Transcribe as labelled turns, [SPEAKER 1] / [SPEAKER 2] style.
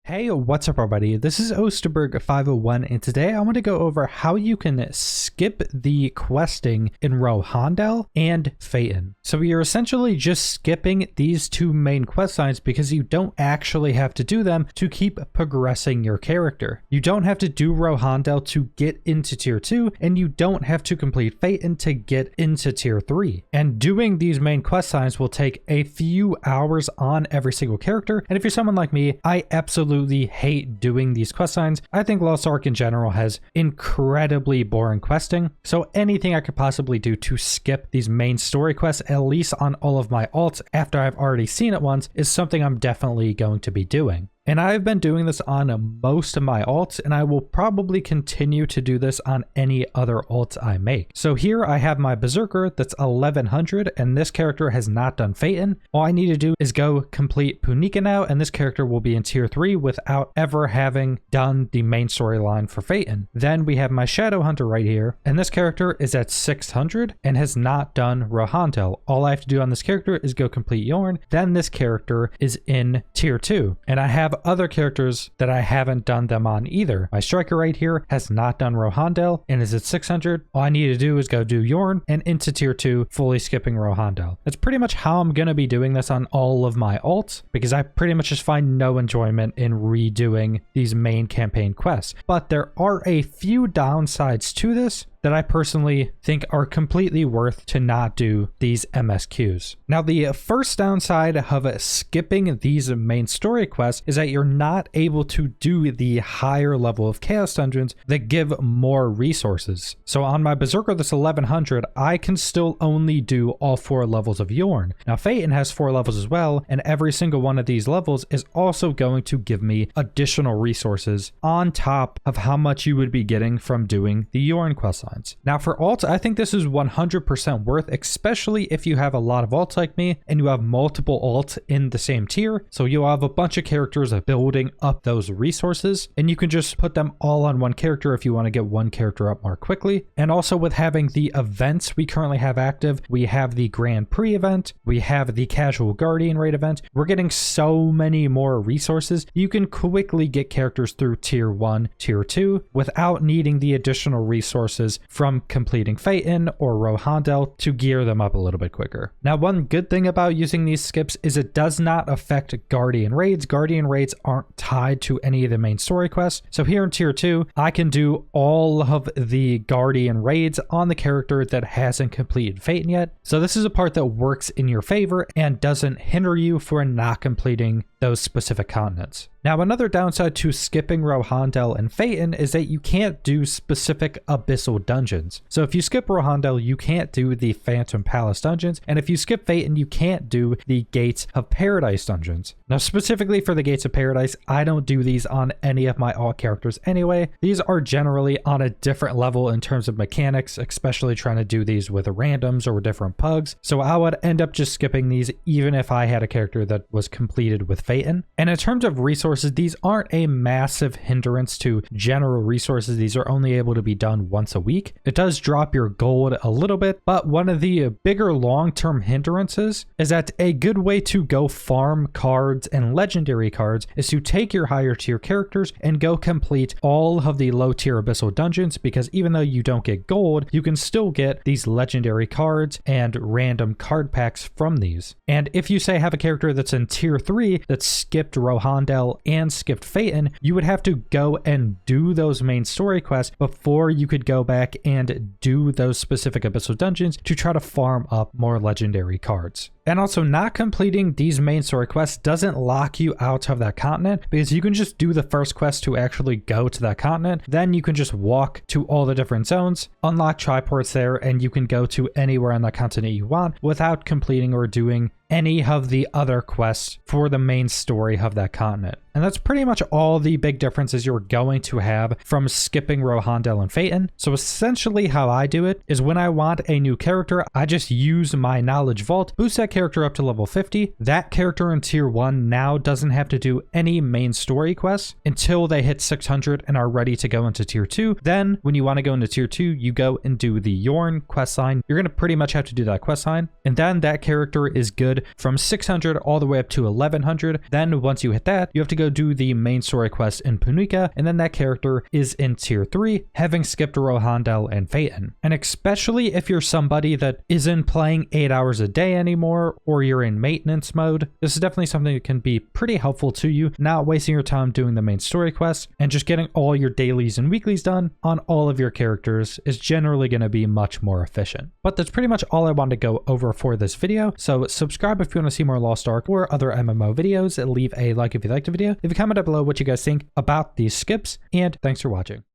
[SPEAKER 1] Hey, what's up everybody? This is Osterberg501 and today I want to go over how you can skip the questing in Rohendel and Feiton. So you're essentially just skipping these two main quest lines because you don't actually have to do them to keep progressing your character. You don't have to do Rohendel to get into tier 2 and you don't have to complete Feiton to get into tier 3. And doing these main quest lines will take a few hours on every single character, and if you're someone like me, I absolutely hate doing these quest lines. I think Lost Ark in general has incredibly boring questing, so anything I could possibly do to skip these main story quests, at least on all of my alts after I've already seen it once, is something I'm definitely going to be doing. And I've been doing this on most of my alts, and I will probably continue to do this on any other alts I make. So here I have my Berserker that's 1100, and this character has not done Feiton. All I need to do is go complete Punika now, and this character will be in tier 3 without ever having done the main storyline for Feiton. Then we have my Shadow Hunter right here, and this character is at 600 and has not done Rohendel. All I have to do on this character is go complete Yorn, then this character is in tier 2. And I have other characters that I haven't done them on either. My Striker right here has not done Rohendel and is at 600. All I need to do is go do Yorn and into tier 2, fully skipping Rohendel. That's pretty much how I'm going to be doing this on all of my alts, because I pretty much just find no enjoyment in redoing these main campaign quests. But there are a few downsides to this that I personally think are completely worth to not do these MSQs. Now, the first downside of skipping these main story quests is that you're not able to do the higher level of chaos dungeons that give more resources. So on my Berserker that's 1100, I can still only do all 4 levels of Yorn. Now Feiton has 4 levels as well, and every single one of these levels is also going to give me additional resources on top of how much you would be getting from doing the Yorn quest line. Now for alts, I think this is 100% worth, especially if you have a lot of alts like me and you have multiple alts in the same tier. So you'll have a bunch of characters building up those resources, and you can just put them all on one character if you want to get one character up more quickly. And also with having the events we currently have active, we have the Grand Prix event, we have the Casual Guardian raid event. We're getting so many more resources. You can quickly get characters through tier 1, tier 2 without needing the additional resources from completing Feiton or Rohendel to gear them up a little bit quicker. Now, one good thing about using these skips is it does not affect Guardian raids. Guardian raids aren't tied to any of the main story quests. So here in tier 2, I can do all of the Guardian raids on the character that hasn't completed Feiton yet. So this is a part that works in your favor and doesn't hinder you for not completing those specific continents. Now, another downside to skipping Rohendel and Feiton is that you can't do specific Abyssal dungeons. So if you skip Rohendel, you can't do the Phantom Palace dungeons, and if you skip Feiton, you can't do the Gates of Paradise dungeons. Now, specifically for the Gates of Paradise, I don't do these on any of my alt characters anyway. These are generally on a different level in terms of mechanics, especially trying to do these with randoms or different pugs. So I would end up just skipping these even if I had a character that was completed with Feiton. And in terms of resources, these aren't a massive hindrance to general resources. These are only able to be done once a week. It does drop your gold a little bit, but one of the bigger long-term hindrances is that a good way to go farm cards and legendary cards is to take your higher tier characters and go complete all of the low tier Abyssal dungeons, because even though you don't get gold, you can still get these legendary cards and random card packs from these. And if you say have a character that's in tier 3 that skipped Rohendel and skipped Feiton, you would have to go and do those main story quests before you could go back and do those specific Abyssal dungeons to try to farm up more legendary cards. And also, not completing these main story quests doesn't lock you out of that continent, because you can just do the first quest to actually go to that continent. Then you can just walk to all the different zones, unlock triports there, and you can go to anywhere on that continent you want without completing or doing any of the other quests for the main story of that continent. And that's pretty much all the big differences you're going to have from skipping Rohendel and Feiton. So essentially how I do it is when I want a new character, I just use my knowledge vault, boost that character up to level 50. That character in tier 1 now doesn't have to do any main story quests until they hit 600 and are ready to go into tier 2. Then when you want to go into tier 2, you go and do the Yorn quest line. You're going to pretty much have to do that quest line. And then that character is good good from 600 all the way up to 1100. Then once you hit that, you have to go do the main story quest in Punica, and then that character is in tier 3, having skipped Rohendel and Feiton. And especially if you're somebody that isn't playing 8 hours a day anymore, or you're in maintenance mode, this is definitely something that can be pretty helpful to you, not wasting your time doing the main story quest, and just getting all your dailies and weeklies done on all of your characters is generally going to be much more efficient. But that's pretty much all I wanted to go over for this video, so subscribe if you want to see more Lost Ark or other MMO videos, leave a like if you liked the video, leave a comment down below what you guys think about these skips, and thanks for watching.